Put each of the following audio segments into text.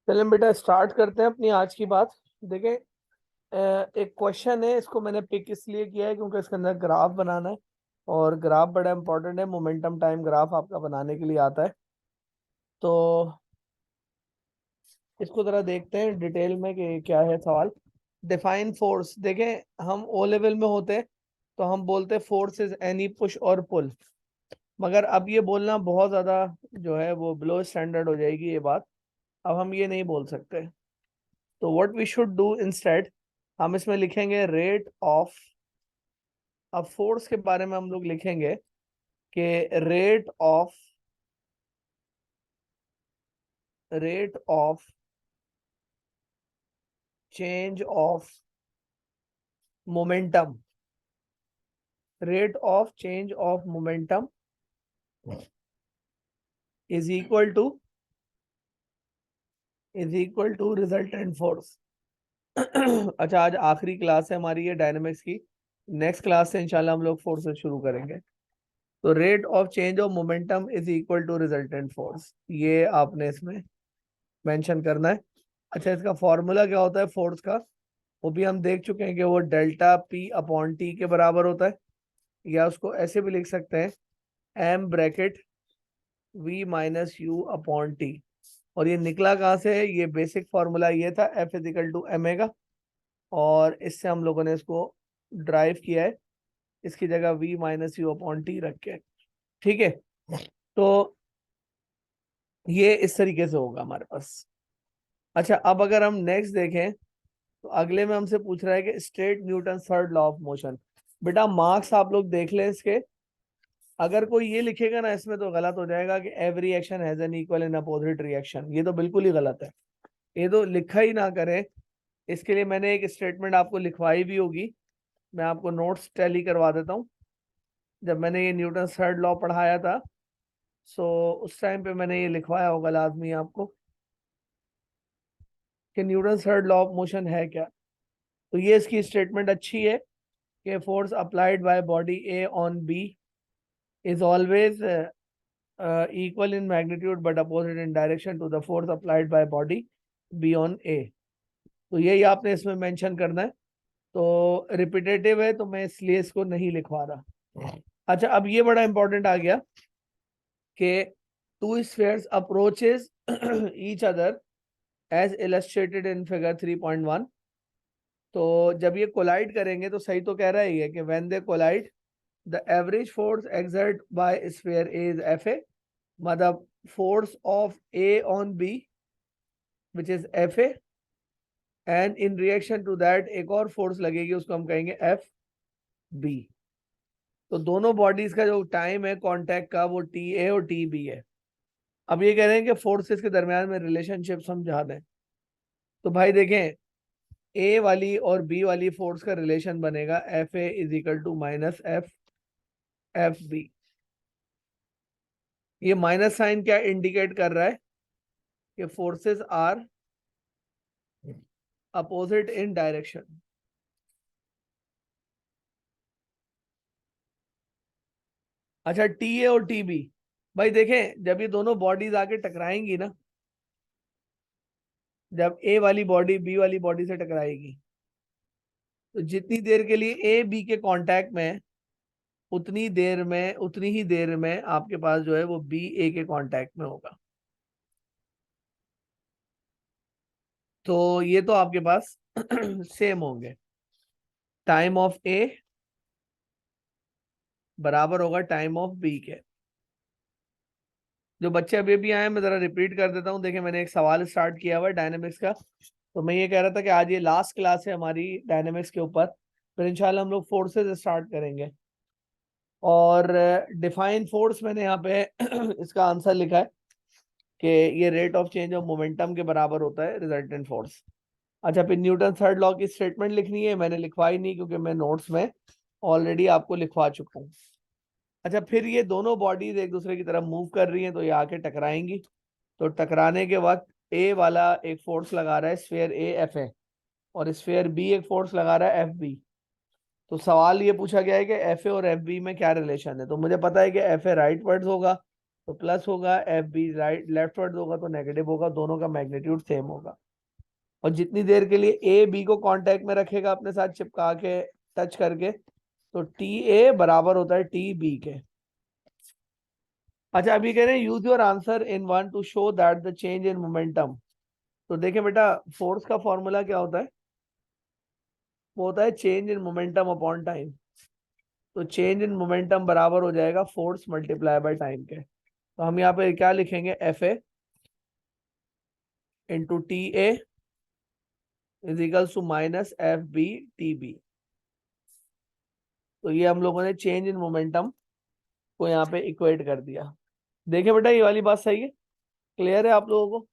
चलें बेटा, स्टार्ट करते हैं अपनी आज की बात। देखें, एक क्वेश्चन है, इसको मैंने पिक इसलिए किया है क्योंकि इसके अंदर ग्राफ बनाना है और ग्राफ बड़ा इंपॉर्टेंट है। मोमेंटम टाइम ग्राफ आपका बनाने के लिए आता है, तो इसको जरा देखते हैं डिटेल में कि क्या है सवाल। Define force. देखें, हम ओ लेवल में होते तो हम बोलते फोर्स इज एनी पुश और पुल, मगर अब ये बोलना बहुत ज्यादा जो है वो बिलो स्टैंडर्ड हो जाएगी ये बात। अब हम ये नहीं बोल सकते, तो what we should do instead, हम इसमें लिखेंगे रेट ऑफ। अब फोर्स के बारे में हम लोग लिखेंगे कि rate of change of momentum, rate of change of momentum is equal to resultant force. अच्छा, आज आखिरी क्लास है हमारी ये डायनेमिक्स की। नेक्स्ट क्लास से इंशाल्लाह हम लोग फोर्स से शुरू करेंगे। तो rate of change of momentum is equal to resultant force, ये आपने इसमें मेंशन करना है। अच्छा, इसका फॉर्मूला क्या होता है फोर्स का, वो भी हम देख चुके हैं कि वो डेल्टा पी अपॉन टी के बराबर होता है, या उसको ऐसे भी लिख सकते हैं M bracket v minus u upon t. और ये निकला कहाँ से है, ये बेसिक फॉर्मूला ये था F is equal to M A का, और इससे हम लोगों ने इसको ड्राइव किया है, इसकी जगह v minus u upon t रख के। ठीक है, तो ये इस तरीके से होगा हमारे पास। अच्छा, अब अगर हम नेक्स्ट देखें तो अगले में हमसे पूछ रहा है कि state Newton third law of motion. बेटा मार्क्स आप लोग देख लें इसके, अगर कोई ये लिखेगा ना इसमें तो गलत हो जाएगा कि every action has an equal in opposite reaction, ये तो बिल्कुल ही गलत है, ये तो लिखा ही ना करें। इसके लिए मैंने एक स्टेटमेंट आपको लिखवाई भी होगी, मैं आपको नोट्स टैली करवा देता हूँ। जब मैंने ये न्यूटन थर्ड लॉ पढ़ाया था, सो उस टाइम पे मैंने ये लिखवाया होगा लाजमी आपको कि Newton third law of motion है क्या। तो ये इसकी स्टेटमेंट अच्छी है कि force applied by body A on B is always equal in magnitude but opposite in direction to the force applied by body B on A। तो यही आपने इसमें मेंशन करना है, तो रिपीटेटिव है तो मैं इसलिए इसको नहीं लिखवा रहा। अच्छा, अब ये बड़ा इंपॉर्टेंट आ गया कि two spheres approaches each other as illustrated in figure 3.1। तो जब ये कोलाइड करेंगे तो सही तो कह रहा है कि when they collide the average force exerted by sphere A is Fa, मतलब force of A on B which is Fa, and in reaction to that एक और force लगेगी, उसको हम कहेंगे Fb। तो दोनों बॉडीज का जो टाइम है कांटेक्ट का वो Ta और Tb है। अब ये कह रहे हैं कि फोर्सेस के दरमियान में रिलेशनशिप समझा दें, तो भाई देखें ए वाली और बी वाली फोर्स का रिलेशन बनेगा Fa is equal to minus Fb। ये माइनस साइन क्या इंडिकेट कर रहा है कि forces are opposite in direction. अच्छा, टी ए और टी बी, भाई देखें जब ये दोनों बॉडीज आके टकराएंगी ना, जब ए वाली बॉडी बी वाली बॉडी से टकराएगी, तो जितनी देर के लिए ए बी के कांटेक्ट में है, उतनी ही देर में आपके पास जो है वो बी ए के कांटेक्ट में होगा। तो ये तो आपके पास सेम होंगे, टाइम ऑफ ए बराबर होगा टाइम ऑफ बी के। जो बच्चे अभी भी आए मैं जरा रिपीट कर देता हूँ। देखिए, मैंने एक सवाल स्टार्ट किया हुआ है डायनेमिक्स का, तो मैं ये कह रहा था कि आज ये लास्ट क्लास है हमारी डायनेमिक्स के ऊपर, फिर इंशाल्लाह हम लोग फोर्सेस स्टार्ट करेंगे। और डिफाइन फोर्स मैंने यहाँ पे इसका आंसर लिखा है कि ये rate of change of momentum के बराबर होता है रिजल्टेंट फोर्स। अच्छा, फिर न्यूटन थर्ड लॉ की स्टेटमेंट लिखनी है, मैंने लिखवाई नहीं क्योंकि मैं नोट्स में ऑलरेडी आपको लिखवा चुका हूँ। अच्छा, फिर ये दोनों बॉडीज एक दूसरे की तरफ मूव कर रही हैं तो ये आके टकराएंगी, तो टकराने के वक्त ए वाला एक फोर्स लगा रहा है स्फीयर ए एफ ए, और स्फीयर बी एक फोर्स लगा रहा है एफ बी। तो सवाल ये पूछा गया है कि एफ ए और एफ बी में क्या रिलेशन है, तो मुझे पता है कि एफ ए राइट वर्ड्स होगा तो प्लस होगा, F B right leftward होगा तो नेगेटिव होगा, दोनों का मैग्नीट्यूड सेम होगा। और जितनी देर के लिए ए बी को कांटेक्ट में रखेगा अपने साथ चिपका के, टच करके, तो टी ए बराबर होता है टी बी के। अच्छा, अभी कह रहे हैं use your answer in one two show that the change in momentum. तो देखिए बेटा, फोर्स का फॉर्मूला क्या होता है? वो होता है change in momentum upon time. तो चेंज इन मोमेंटम बराबर हो जाएगा फोर्स मल्टीप्लाई बाय टाइम के। तो हम यहाँ पे क्या लिखेंगे? F A into T A is equals to minus F B T B. तो ये हम लोगों ने चेंज इन मोमेंटम को यहाँ पे इक्वेट कर दिया। देखिए बेटा, ये वाली बात सही है? क्लियर है आप लोगों को?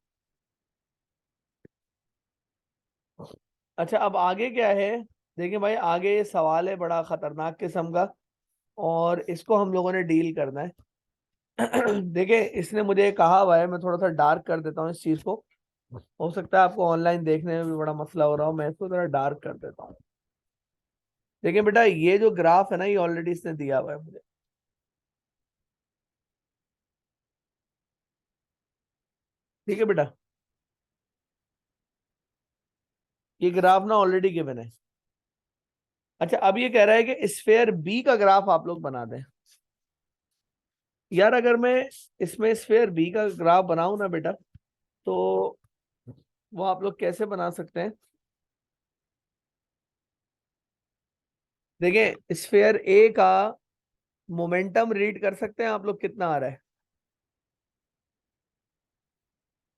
अच्छा, अब आगे क्या है? देखिए भाई, आगे ये सवाल है बड़ा खतरनाक किस्म का, और इसको हम लोगों ने डील करना है। देखिए, इसने मुझे कहा हुआ है, मैं थोड़ा सा डार्क कर देता हूँ इस चीज को। हो सकता है आपको ऑनलाइन देखने में भी बड़ा मसला हो रहा हो, मैं इसको थोड़ा डार्क कर देता हूँ। देखिए बेटा, ये जो ग्राफ है ना, ये ऑलरेडी इसने दिया हुआ है मुझे। ठीक है बेटा, ये ग्राफ ना ऑलरेडी गिवन है। अच्छा, अब ये कह रहा है कि स्फेयर बी का ग्राफ आप लोग बना दें। यार, अगर मैं इसमें स्फेयर बी का ग्राफ बनाऊं ना बेटा, तो वो आप लोग कैसे बना सकते हैं? देखिए, स्फेयर ए का मोमेंटम रीड कर सकते हैं आप लोग, कितना आ रहा है?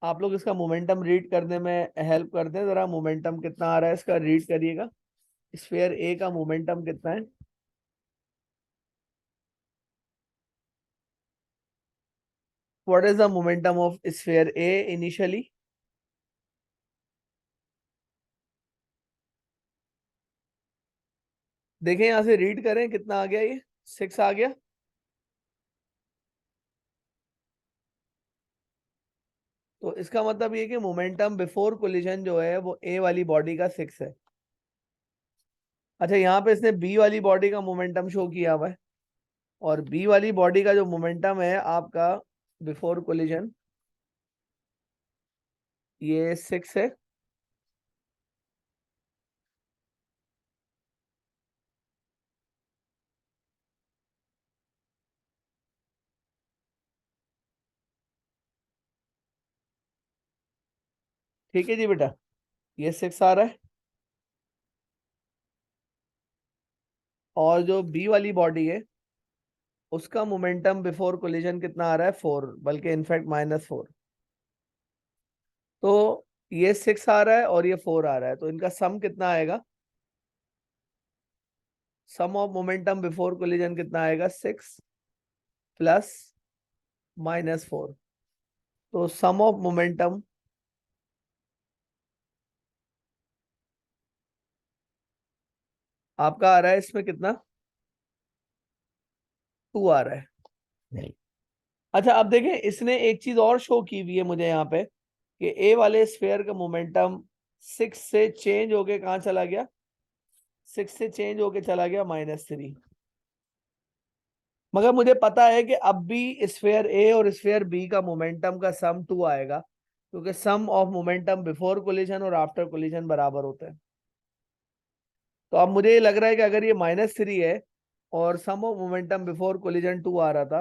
आप लोग इसका मोमेंटम रीड करने में हेल्प कर दें जरा। मोमेंटम कितना आ रहा है इसका, रीड करिएगा। स्फेयर ए का मोमेंटम कितना है? What is the momentum of sphere A initially? देखें, यहां से रीड करें कितना आ गया, ये 6 आ गया। तो इसका मतलब ये कि मोमेंटम बिफोर कोलिजन जो है वो ए वाली बॉडी का 6 है। अच्छा, यहाँ पे इसने बी वाली बॉडी का मोमेंटम शो किया हुआ है, और बी वाली बॉडी का जो मोमेंटम है आपका बिफोर कोलिजन, ये 6 है। ठीक है जी बेटा, ये 6 आ रहा है। और जो बी वाली बॉडी है, उसका मोमेंटम बिफोर कोलिजन कितना आ रहा है? 4, बल्कि इनफैक्ट -4। तो ये 6 आ रहा है और ये 4 आ रहा है, तो इनका सम कितना आएगा? सम ऑफ मोमेंटम बिफोर कोलिजन कितना आएगा? 6 प्लस -4। तो सम ऑफ मोमेंटम आपका आ रहा है इसमें कितना? 2 आ रहा है। नहीं। अच्छा, अब देखें, इसने एक चीज और शो की हुई है मुझे यहाँ पे, कि ए वाले स्फेयर का मोमेंटम 6 से चेंज होके कहाँ चला गया? 6 से चेंज होके चला गया -3। मगर मुझे पता है कि अब भी स्फेयर ए और स्फेयर बी का मोमेंटम का सम 2 आएगा, क्योंकि सम ऑफ मोमेंटम बिफोर कोलिजन और आफ्टर कोलिजन बराबर होते हैं। तो अब मुझे ये लग रहा है कि अगर ये -3 है और सम ऑफ मोमेंटम बिफोर कोलिजन 2 आ रहा था,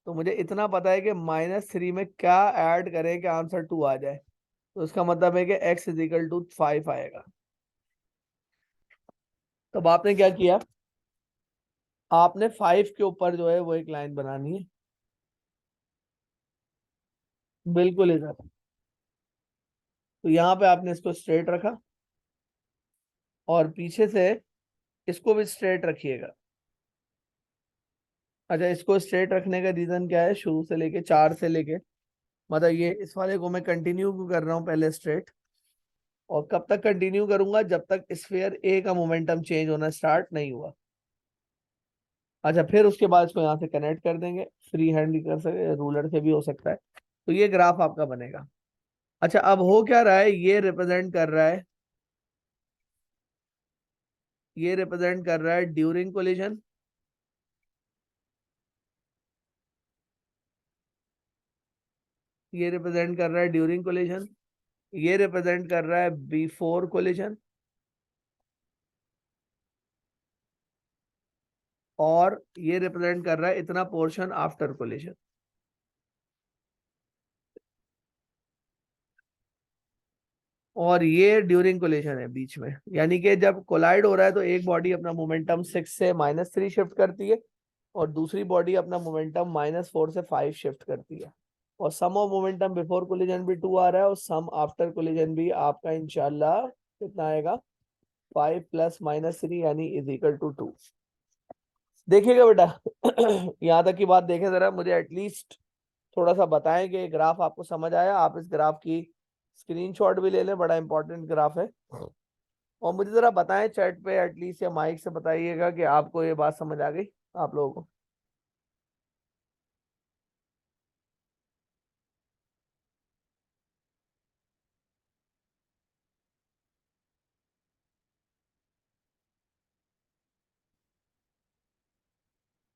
तो मुझे इतना पता है कि -3 में क्या ऐड करें कि आंसर 2 आ जाए। तो इसका मतलब है कि x इज इक्वल टू 5 आएगा। तो अब आपने क्या किया? आपने 5 के ऊपर जो है वो एक लाइन बनानी है। बिल्कुल इधर। तो यहाँ पे आपने इसको स्ट्रेट रखा, और पीछे से इसको भी स्ट्रेट रखिएगा। अच्छा, इसको स्ट्रेट रखने का रीजन क्या है? शुरू से लेके 4 से लेके, मतलब ये इस वाले को मैं कंटिन्यू क्यों कर रहा हूँ पहले स्ट्रेट, और कब तक कंटिन्यू करूंगा? जब तक स्फीयर ए का मोमेंटम चेंज होना स्टार्ट नहीं हुआ। अच्छा, फिर उसके बाद इसको यहाँ से कनेक्ट कर देंगे। फ्री हैंड भी कर सकते, रूलर से भी हो सकता है। तो ये ग्राफ आपका बनेगा। अच्छा, अब हो क्या रहा है? ये रिप्रेजेंट कर रहा है, ये रिप्रेजेंट कर रहा है ड्यूरिंग कोलिजन, ये रिप्रेजेंट कर रहा है ड्यूरिंग कोलिजन, ये रिप्रेजेंट कर रहा है बिफोर कोलिजन, और ये रिप्रेजेंट कर रहा है इतना पोर्शन आफ्टर कोलिजन। और ये ड्यूरिंग कोलिजन है बीच में, यानी कि जब कोलाइड हो रहा है तो एक बॉडी अपना मोमेंटम 6 से -3 शिफ्ट करती है और दूसरी बॉडी अपना मोमेंटम -4 से 5 शिफ्ट करती है। और सम ऑफ मोमेंटम बिफोर कोलिजन भी 2 आ रहा है और सम आफ्टर कोलिजन भी आपका इंशाल्लाह कितना आएगा, 5 + -3 यानी = 2। देखिएगा बेटा यहाँ तक की बात देखें जरा, मुझे एटलीस्ट थोड़ा सा बताएं कि ग्राफ आपको समझ आया। आप इस ग्राफ की स्क्रीनशॉट भी ले लें, बड़ा इंपॉर्टेंट ग्राफ है। और मुझे जरा बताएं चैट पे एटलीस्ट या माइक से बताइएगा कि आपको ये बात समझ आ गई आप लोगों को।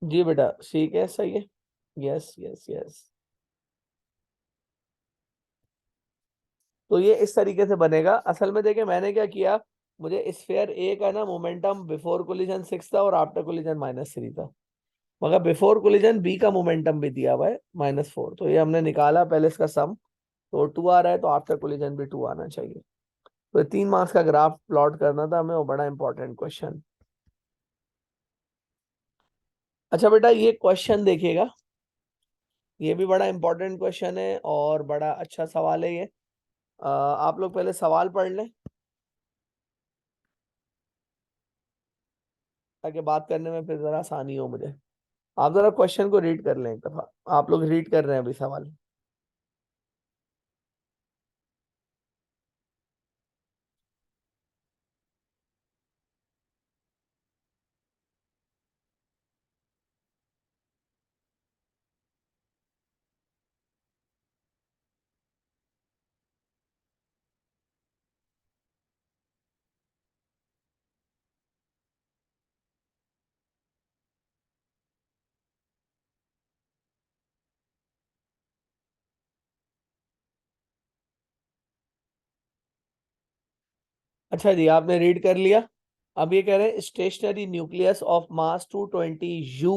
जी बेटा ठीक है, सही है। Yes yes yes. तो ये इस तरीके से बनेगा। असल में देखिए मैंने क्या किया, मुझे स्फीयर ए का ना मोमेंटम बिफोर कोलिजन 6 था और आफ्टर कोलिजन -3 था, मगर बिफोर कोलिजन बी का मोमेंटम भी दिया हुआ है -4। तो ये हमने निकाला पहले इसका सम, तो 2 आ रहा है तो आफ्टर कोलिजन भी 2 आना चाहिए। तो 3 मार्क्स का ग्राफ प्लॉट करना था हमें, वो बड़ा इंपॉर्टेंट क्वेश्चन। अच्छा बेटा ये क्वेश्चन देखिएगा, ये भी बड़ा इंपॉर्टेंट क्वेश्चन है और बड़ा अच्छा सवाल है ये। आप लोग पहले सवाल पढ़ लें ताकि बात करने में फिर जरा आसानी हो मुझे। आप जरा क्वेश्चन को रीड कर लें एक दफा, आप लोग रीड कर रहे हैं अभी सवाल। अच्छा जी आपने रीड कर लिया। अब ये कह रहे हैं stationary nucleus of mass 220 U।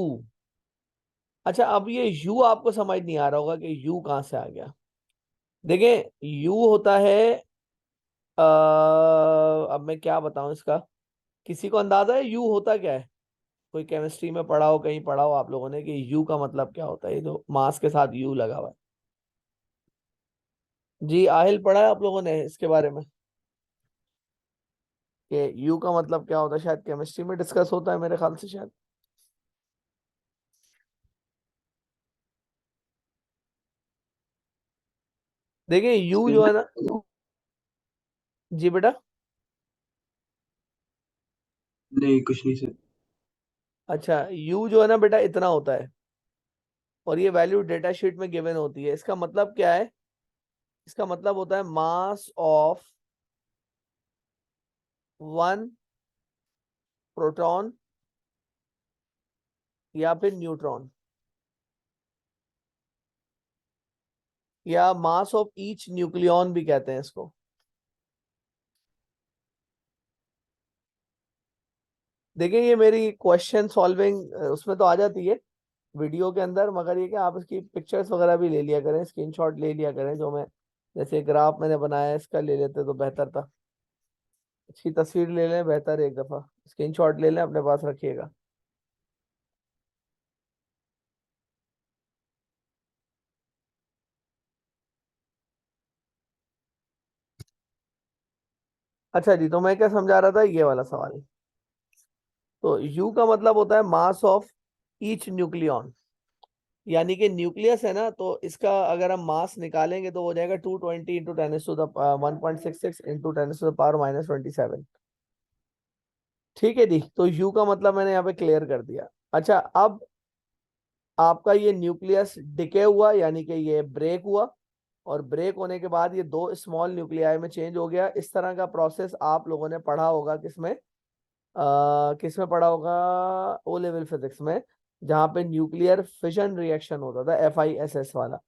अच्छा अब ये U आपको समझ नहीं आ रहा होगा कि U कहाँ से आ गया। देखिए U होता है, अब मैं क्या बताऊं इसका, किसी को अंदाजा है U होता क्या है? कोई केमिस्ट्री में पढ़ा हो, कहीं पढ़ा हो आप लोगों ने कि U का मतलब क्या होता है, ये जो मास के साथ U लगा हुआ है। जी आहिल पढ़ा है आप लोगों ने इसके बारे में कि यू का मतलब क्या होता है? शायद केमिस्ट्री में डिस्कस होता है मेरे ख्याल से शायद। देखिए यू जो है ना, जी बेटा। नहीं कुछ नहीं सर। अच्छा यू जो है ना बेटा इतना होता है और ये वैल्यू डेटा शीट में गिवन होती है। इसका मतलब क्या है? इसका मतलब होता है मास ऑफ वन प्रोटॉन या फिर न्यूट्रॉन, या मास ऑफ ईच न्यूक्लियॉन भी कहते हैं इसको। देखिए ये मेरी क्वेश्चन सॉल्विंग उसमें तो आ जाती है वीडियो के अंदर, मगर ये कि आप इसकी पिक्चर्स वगैरह भी ले लिया करें, स्क्रीनशॉट ले लिया करें। जो मैं जैसे ग्राफ मैंने बनाया है इसका ले लेते तो बेहतर था। इसकी तस्वीर ले लें बेहतर है, एक दफा स्क्रीनशॉट ले लें अपने पास रखिएगा। अच्छा जी तो मैं क्या समझा रहा था, ये वाला सवाल। तो U का मतलब होता है मास ऑफ ईच न्यूक्लियॉन, यानी कि न्यूक्लियस है ना, तो इसका अगर हम मास निकालेंगे तो हो जाएगा 220 इंटू 10⁻1.66 इंटू 10⁻⁻27। ठीक है जी, तो U का मतलब मैंने यहाँ पे क्लियर कर दिया। अच्छा अब आपका ये न्यूक्लियस डिके हुआ, यानी कि ये ब्रेक हुआ, और ब्रेक होने के बाद ये दो स्मॉल न्यूक्लियाई में चेंज हो गया। इस तरह का प्रोसेस आप लोगों ने पढ़ा होगा किसमें, किसमें पढ़ा होगा, ओ लेवल फिजिक्स में, जहां पे न्यूक्लियर फिशन रिएक्शन होता था, FISS वाला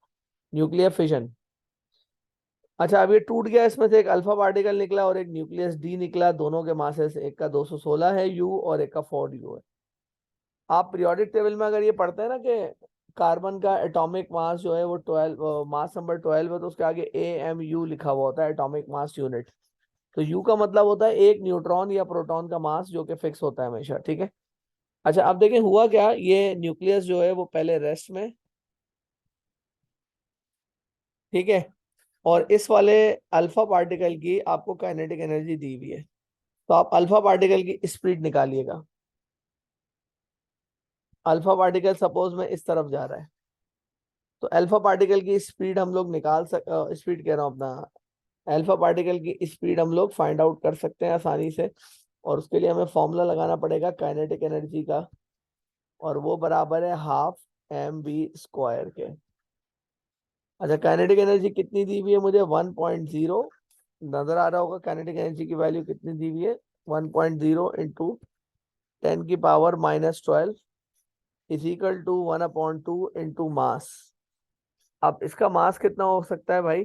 न्यूक्लियर फिशन। अच्छा, अब ये टूट गया, इसमें से एक अल्फा पार्टिकल निकला और एक न्यूक्लियस डी निकला, दोनों के मासेस, एक का 216 है यू और एक का 4 यू है। आप पीरियोडिक टेबल में अगर ये पढ़ते हैं ना कि कार्बन का एटॉमिक मास जो है वो 12, मास नंबर 12 है, तो उसके आगे AMU लिखा हुआ होता है, एटॉमिक मास यूनिट। तो यू का मतलब होता है एक न्यूट्रॉन या प्रोटॉन का मास, जो कि फिक्स होता है हमेशा, ठीक है। अच्छा, अब देखें हुआ क्या, ये न्यूक्लियस जो है वो पहले रेस्ट में, ठीक है, और इस वाले अल्फा पार्टिकल की आपको काइनेटिक एनर्जी दी हुई है। तो आप अल्फा पार्टिकल की स्पीड निकालिएगा। अल्फा पार्टिकल सपोज में इस तरफ जा रहा है, तो अल्फा पार्टिकल की स्पीड हम लोग स्पीड कह रहा हूँ अपना, अल्फा पार्टिकल की स्पीड हम लोग फाइंड आउट कर सकते हैं आसानी से। और उसके लिए हमें फॉर्मूला लगाना पड़ेगा काइनेटिक एनर्जी का, और वो बराबर है हाफ mv² के। अच्छा, काइनेटिक एनर्जी कितनी दी हुई है मुझे, 1.0, नजर आ रहा होगा काइनेटिक एनर्जी की वैल्यू कितनी दी हुई है, 1.0 into 10⁻12 is equal to 1/2 into mass. अब इसका मास कितना हो सकता है भाई,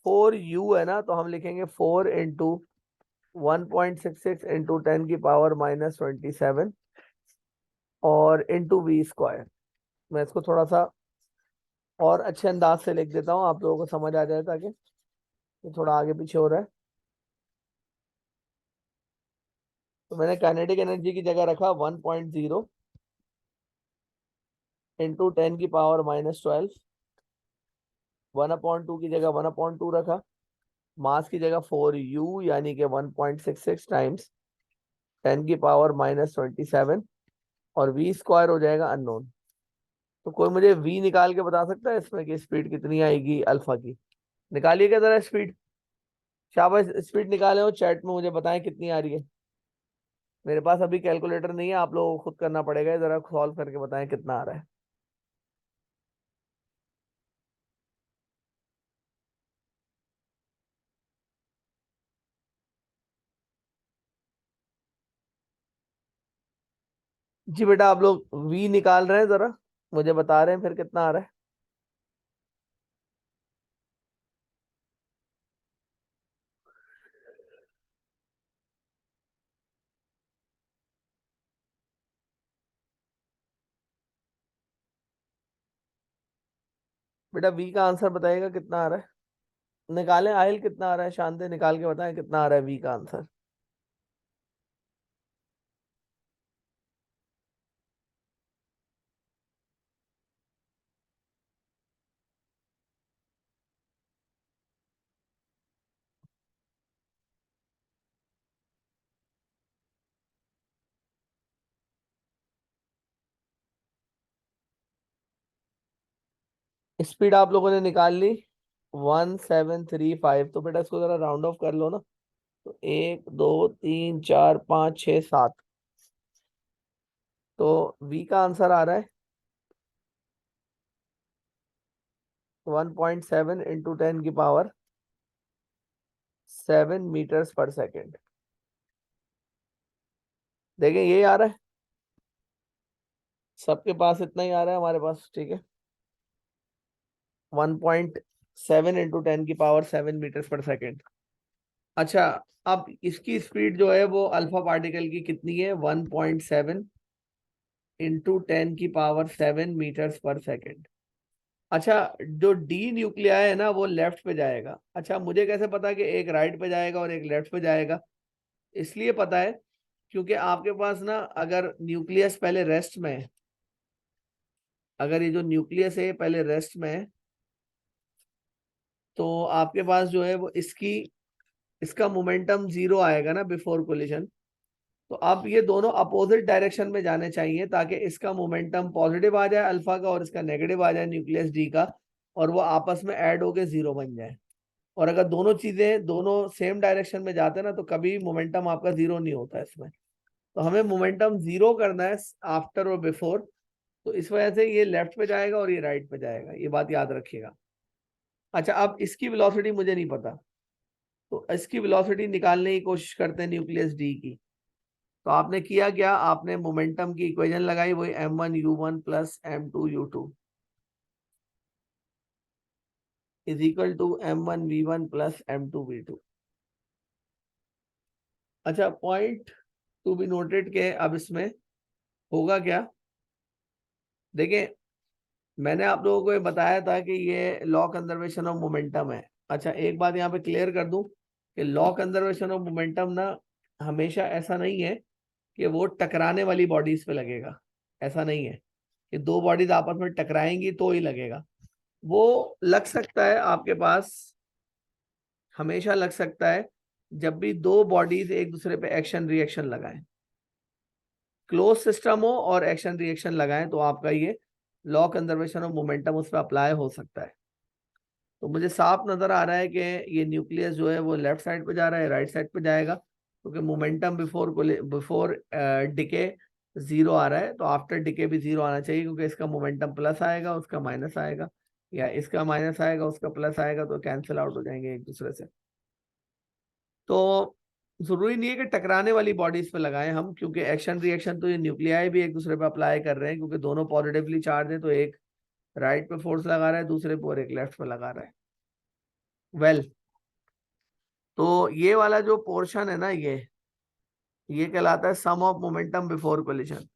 4u है ना, तो हम लिखेंगे 4 इंटू 1.66 इंटू 10⁻27 और इंटू v²। मैं इसको थोड़ा सा और अच्छे अंदाज से लिख देता हूँ, आप लोगों को समझ आ जाए, ताकि ये थोड़ा आगे पीछे हो रहा है। तो मैंने काइनेटिक एनर्जी की जगह रखा 1.0 इंटू 10⁻12, 1/2 की जगह 1/2 रखा, मास की जगह 4u यानी कि 1.66 टाइम्स 10⁻27, और v² हो जाएगा अननोन। तो कोई मुझे v निकाल के बता सकता है इसमें कि स्पीड कितनी आएगी अल्फा की? निकालिए क्या जरा स्पीड, शाबाश, स्पीड निकाले हो, चैट में मुझे बताएं कितनी आ रही है। मेरे पास अभी कैलकुलेटर नहीं है, आप लोगों को खुद करना पड़ेगा, जरा सॉल्व करके बताएं कितना आ रहा है। जी बेटा, आप लोग v निकाल रहे हैं, जरा मुझे बता रहे हैं फिर कितना आ रहा है। बेटा v का आंसर बताइएगा कितना आ रहा है, निकालें, आयल कितना आ रहा है, शांति निकाल के बताएं कितना आ रहा है v का आंसर। स्पीड आप लोगों ने निकाल ली 1735, तो बेटा इसको जरा राउंड ऑफ कर लो ना, तो 1 2 3 4 5 6 7, तो v का आंसर आ रहा है 1.7 इंटू 10⁻7 मीटर्स पर सेकेंड। देखें ये आ रहा है, सबके पास इतना ही आ रहा है, हमारे पास ठीक है, 1.7 इंटू 10⁻7 मीटर्स पर सेकेंड। अच्छा, अब इसकी स्पीड जो है वो अल्फा पार्टिकल की कितनी है, 1.7 इंटू 10⁻7 मीटर्स पर सेकेंड। अच्छा, जो डी न्यूक्लियाई है ना वो लेफ्ट पे जाएगा। अच्छा, मुझे कैसे पता कि एक राइट पे जाएगा और एक लेफ्ट पे जाएगा? इसलिए पता है क्योंकि आपके पास ना, अगर न्यूक्लियस पहले रेस्ट में है, अगर ये जो न्यूक्लियस है पहले रेस्ट में है, तो आपके पास जो है वो इसका मोमेंटम 0 आएगा ना बिफोर कोलिजन। तो अब ये दोनों अपोजिट डायरेक्शन में जाने चाहिए, ताकि इसका मोमेंटम पॉजिटिव आ जाए अल्फा का, और इसका नेगेटिव आ जाए न्यूक्लियस डी का, और वो आपस में ऐड होके 0 बन जाए। और अगर दोनों चीजें दोनों सेम डायरेक्शन में जाते हैं ना, तो कभी मोमेंटम आपका 0 नहीं होता इसमें। तो हमें मोमेंटम 0 करना है आफ्टर और बिफोर, तो इस वजह से ये लेफ्ट पे जाएगा और ये राइट पे जाएगा, ये बात याद रखिएगा। अच्छा, अब इसकी वेलोसिटी मुझे नहीं पता, तो इसकी वेलोसिटी निकालने की कोशिश करते हैं न्यूक्लियस डी की। तो आपने किया क्या, आपने मोमेंटम की इक्वेशन लगाई, वही m1u1 plus m2u2। Is equal to m1v1 plus m2v2। अच्छा, पॉइंट टू बी नोटेड के अब इसमें होगा क्या, देखिए मैंने आप लोगों को ये बताया था कि ये लॉ कंजर्वेशन ऑफ मोमेंटम है। अच्छा, एक बात यहाँ पे क्लियर कर दूं कि लॉ कंजर्वेशन ऑफ मोमेंटम ना हमेशा ऐसा नहीं है कि वो टकराने वाली बॉडीज पे लगेगा। ऐसा नहीं है कि दो बॉडीज आपस में टकराएंगी तो ही लगेगा। वो लग सकता है आपके पास, हमेशा लग सकता है जब भी दो बॉडीज एक दूसरे पे एक्शन रिएक्शन लगाएं, क्लोज सिस्टम हो और एक्शन रिएक्शन लगाएं, तो आपका ये लॉ कंजर्वेशन ऑफ मोमेंटम उस पर अप्लाई हो सकता है। तो मुझे साफ नजर आ रहा है कि ये न्यूक्लियस जो है वो लेफ्ट साइड पे जा रहा है, राइट साइड पे जाएगा, क्योंकि मोमेंटम बिफोर डिके जीरो आ रहा है, तो आफ्टर डिके भी जीरो आना चाहिए, क्योंकि इसका मोमेंटम प्लस आएगा उसका माइनस आएगा, या इसका माइनस आएगा उसका प्लस आएगा, तो कैंसिल आउट हो जाएंगे एक दूसरे से। तो जरूरी नहीं है कि टकराने वाली बॉडीज पे लगाएं हम, क्योंकि एक्शन रिएक्शन तो ये न्यूक्लियाई भी एक दूसरे पे अप्लाई कर रहे हैं, क्योंकि दोनों पॉजिटिवली चार्ज है, तो एक राइट पे फोर्स लगा रहा है दूसरे पे और एक लेफ्ट पे लगा रहा है। वेल तो ये वाला जो पोर्शन है ना, ये कहलाता है सम ऑफ मोमेंटम बिफोर कोलिजन।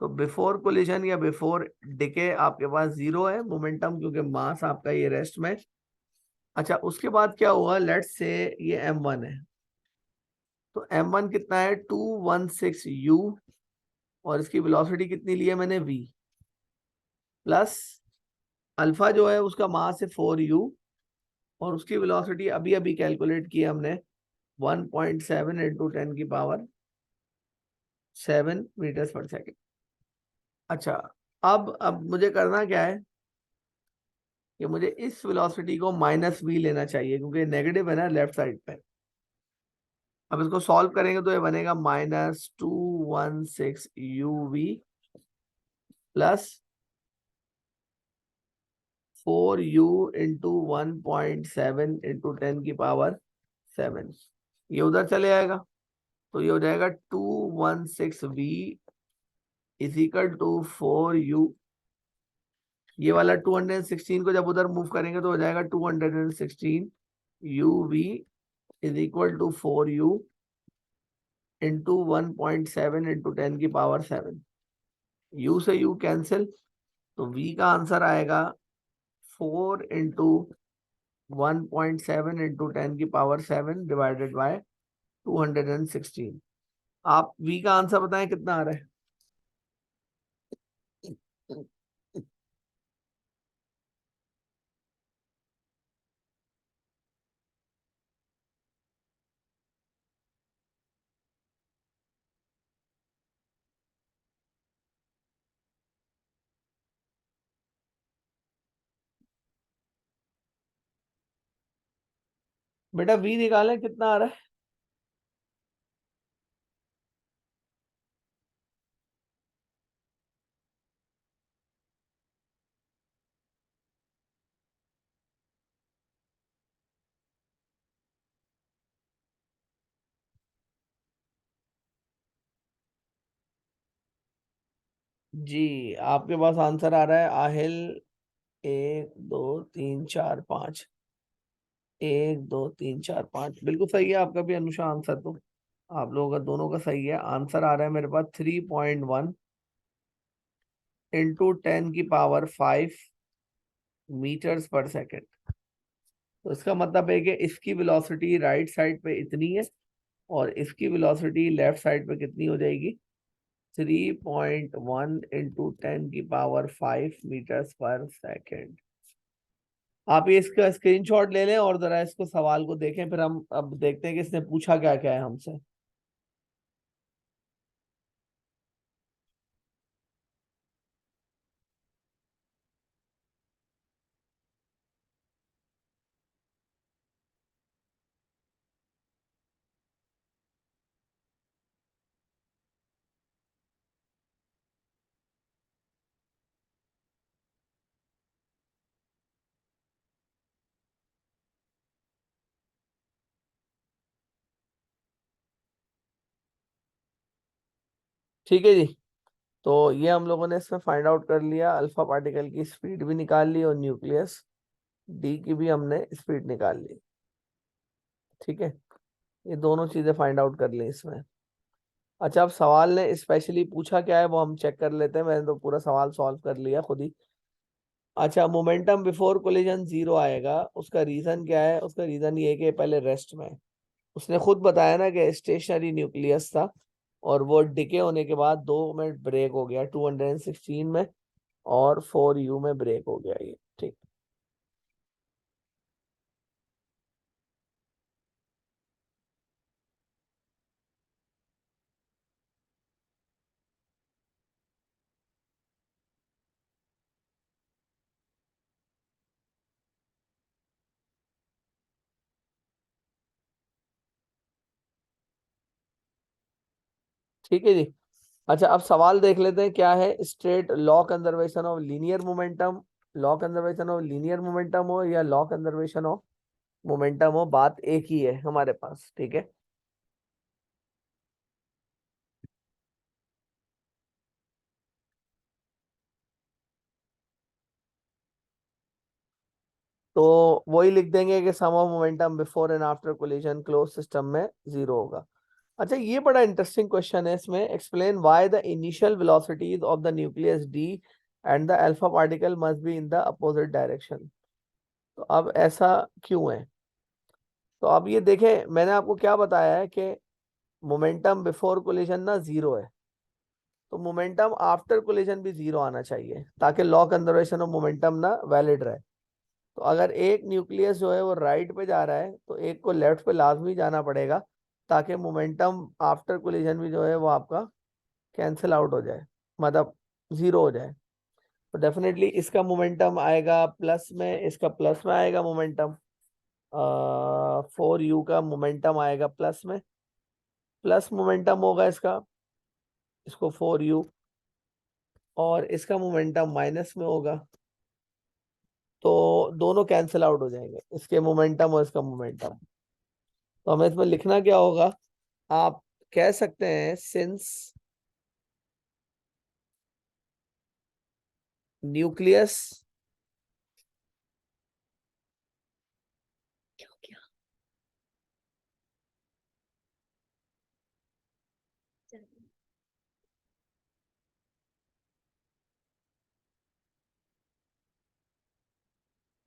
तो बिफोर कोलिजन या बिफोर डिके आपके पास जीरो है मोमेंटम, क्योंकि मास आपका ये रेस्ट में। अच्छा, उसके बाद क्या हुआ, लेट्स से ये m1 है, तो m1 कितना है 216u, और इसकी वेलोसिटी कितनी ली है मैंने v, प्लस अल्फा जो है उसका मास है 4u, और उसकी वेलोसिटी अभी अभी कैलकुलेट की हमने 1.7 इंटू 10⁻⁷मीटर्स पर सेकेंड। अच्छा, अब मुझे करना क्या है कि मुझे इस वेलोसिटी को माइनस v लेना चाहिए, क्योंकि नेगेटिव है ना लेफ्ट साइड पे। अब इसको सॉल्व करेंगे तो ये बनेगा -216uv plus 4u into 1.7 into 10⁻⁷। ये उधर चले आएगा, तो ये हो जाएगा 216v is equal to 4u। ये वाला 216 को जब उधर मूव करेंगे तो हो जाएगा 216uv is equal to 4u into 1.7 into 10⁻⁷। u से u कैंसिल, तो v का आंसर आएगा 4 इंटू 1.7 इंटू 10⁻⁷ डिवाइडेड बाय 216। आप v का आंसर बताएं कितना आ रहा है। बेटा v निकालें कितना आ रहा है। जी, आपके पास आंसर आ रहा है आहिल 1 2 3 4 5। 1 2 3 4 5 बिल्कुल सही है आपका भी अनुषा आंसर। तो आप लोगों का दोनों का सही है आंसर। आ रहा है मेरे पास 3.1 इंटू 10⁻⁵मीटर्स पर सेकेंड। तो इसका मतलब है कि इसकी वेलोसिटी राइट साइड पे इतनी है, और इसकी वेलोसिटी लेफ्ट साइड पे कितनी हो जाएगी, 3.1 इंटू 10⁻⁵मीटर्स पर सेकेंड। आप ये इसका स्क्रीनशॉट ले लें और जरा इसको सवाल को देखें, फिर हम अब देखते हैं कि इसने पूछा क्या क्या है हमसे। ठीक है जी, तो ये हम लोगों ने इसमें फाइंड आउट कर लिया, अल्फा पार्टिकल की स्पीड भी निकाल ली और न्यूक्लियस डी की भी हमने स्पीड निकाल ली। ठीक है, ये दोनों चीजें फाइंड आउट कर ली इसमें। अच्छा, अब सवाल ने स्पेशली पूछा क्या है वो हम चेक कर लेते हैं। मैंने तो पूरा सवाल सॉल्व कर लिया खुद ही। अच्छा, मोमेंटम बिफोर कोलिजन जीरो आएगा, उसका रीजन क्या है? उसका रीजन ये है कि पहले रेस्ट में है। उसने खुद बताया ना कि स्टेशनरी न्यूक्लियस था और वो डिके होने के बाद 2 में ब्रेक हो गया, 216 में, और 4u में ब्रेक हो गया ये। ठीक, ठीक है जी। अच्छा, अब सवाल देख लेते हैं क्या है। Straight law conservation of linear momentum, law conservation of linear momentum हो या लॉ कंजर्वेशन ऑफ मोमेंटम हो, बात एक ही है हमारे पास। ठीक है, तो वही लिख देंगे कि sum of momentum before and after collision close system में जीरो होगा। अच्छा, ये बड़ा इंटरेस्टिंग क्वेश्चन है। इसमें explain why the initial velocities of the nucleus D and the alpha particle must be in the opposite direction. तो अब ऐसा क्यों है? तो अब ये देखें, मैंने आपको क्या बताया है कि मोमेंटम बिफोर कोलिजन ना जीरो है, तो मोमेंटम आफ्टर कोलिजन भी जीरो आना चाहिए ताकि लॉ कंजर्वेशन ऑफ मोमेंटम ना वैलिड रहे। तो अगर एक न्यूक्लियस जो है वो राइट पे जा रहा है तो एक को लेफ्ट पे लाजमी जाना पड़ेगा ताकि मोमेंटम आफ्टर कोलिजन भी जो है वो आपका कैंसिल आउट हो जाए, मतलब जीरो हो जाए। तो डेफिनेटली इसका मोमेंटम आएगा प्लस में, इसका प्लस में आएगा मोमेंटम। 4u का मोमेंटम आएगा प्लस में, प्लस मोमेंटम होगा इसका, इसको 4u, और इसका मोमेंटम माइनस में होगा। तो दोनों कैंसिल आउट हो जाएंगे, इसके मोमेंटम और इसका मोमेंटम। तो हमें इसमें लिखना क्या होगा? आप कह सकते हैं since nucleus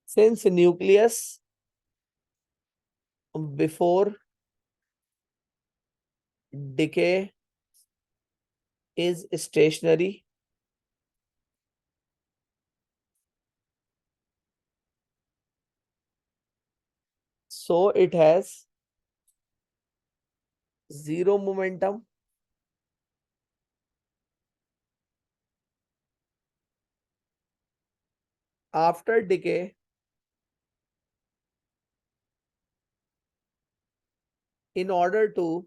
since nucleus before decay is stationary, so it has zero momentum after decay in order to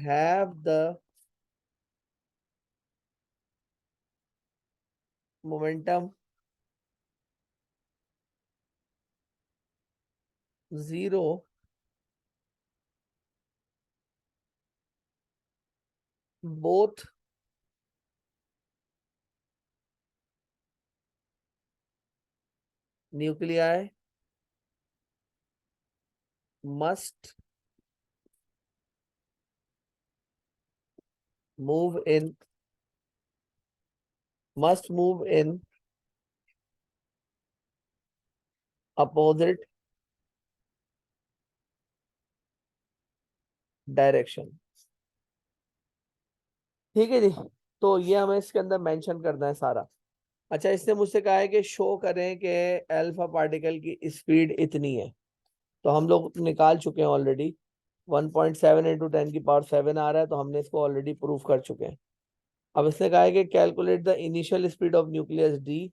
have the momentum zero, both nuclei must move in opposite direction. ठीक है जी, तो ये हमें इसके अंदर मेंशन करना है सारा। अच्छा, इसने मुझसे कहा है कि शो करें कि अल्फा पार्टिकल की स्पीड इतनी है, तो हम लोग निकाल चुके हैं ऑलरेडी। 1.7 इंटू 10⁻7 आ रहा है, तो हमने इसको ऑलरेडी प्रूफ कर चुके हैं। अब इसने कहा है कि calculate the initial speed of nucleus D,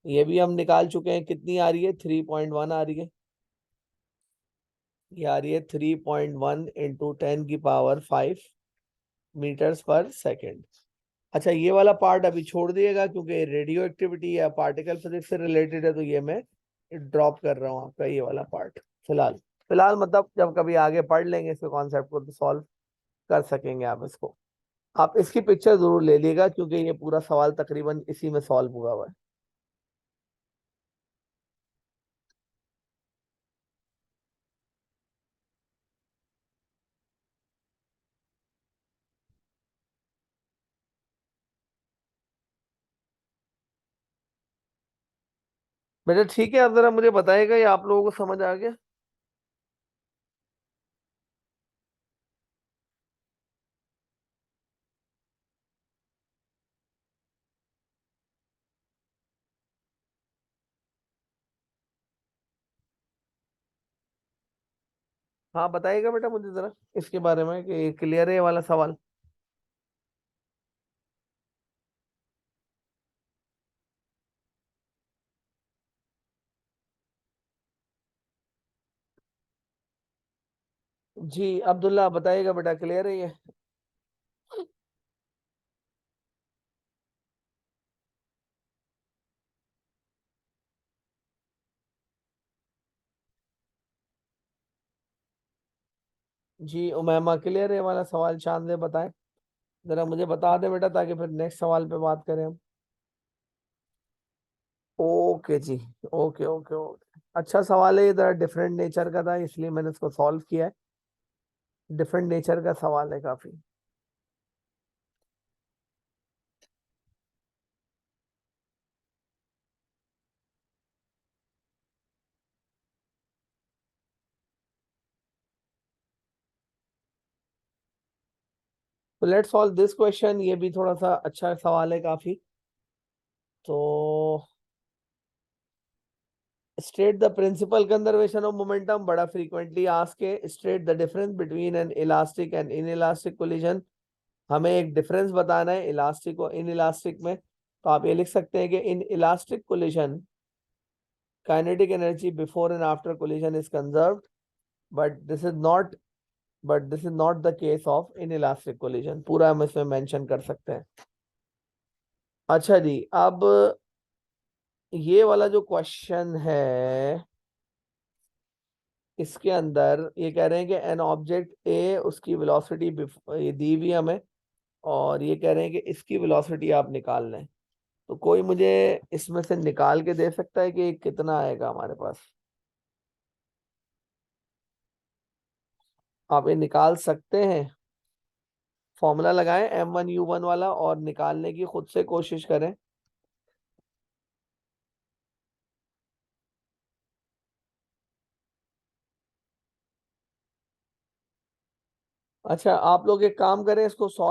ये भी हम निकाल चुके हैं। कितनी आ रही है? 3.1 आ रही है। ये आ रही है 3.1 इंटू 10⁵ मीटर्स पर सेकेंड। अच्छा, ये वाला पार्ट अभी छोड़ दिएगा क्योंकि रेडियो एक्टिविटी या पार्टिकल फिजिक्स से रिलेटेड है, तो ये मैं ड्रॉप कर रहा हूँ आपका ये वाला पार्ट फिलहाल। फिलहाल मतलब जब कभी आगे पढ़ लेंगे इसके कॉन्सेप्ट को तो सॉल्व कर सकेंगे आप इसको। आप इसकी पिक्चर जरूर ले लीजिएगा क्योंकि ये पूरा सवाल तकरीबन इसी में सॉल्व हुआ हुआ है। बेटा ठीक है, आप जरा मुझे बताइएगा ये आप लोगों को समझ आ गया? हाँ बताइएगा बेटा मुझे जरा इसके बारे में कि क्लियर है ये वाला सवाल। जी अब्दुल्ला बताइएगा बेटा, क्लियर है ये? जी उमैमा क्लियर है ये वाला सवाल? चांद दे बताएं, जरा मुझे बता दे बेटा ताकि फिर नेक्स्ट सवाल पे बात करें हम। ओके जी। ओके ओके ओके, अच्छा सवाल है, ये जरा डिफरेंट नेचर का था इसलिए मैंने इसको सॉल्व किया है। डिफरेंट नेचर का सवाल है काफी। तो लेट्स सॉल्व दिस क्वेश्चन, ये भी थोड़ा सा अच्छा सवाल है काफी। तो state the principle conservation of momentum, बड़ा फ्रीक्वेंटली आस्क है। State the difference between an elastic and inelastic collision, हमें एक डिफरेंस बताना है इलास्टिक और इन इलास्टिक में। तो आप ये लिख सकते हैं कि in elastic collision kinetic energy before and after collision is conserved, but this is not the case of in elastic collision, पूरा हम इसमें मेंशन कर सकते हैं। अच्छा जी, अब ये वाला जो क्वेश्चन है इसके अंदर ये कह रहे हैं कि एन ऑब्जेक्ट ए, उसकी वेलोसिटी ये दी हुई हमें, और ये कह रहे हैं कि इसकी वेलोसिटी आप निकाल लें। तो कोई मुझे इसमें से निकाल के दे सकता है कि कितना आएगा हमारे पास? आप ये निकाल सकते हैं? फॉर्मूला लगाएं M1U1 वाला और निकालने की खुद से कोशिश करें। अच्छा आप लोग एक काम करें, इसको सॉल्व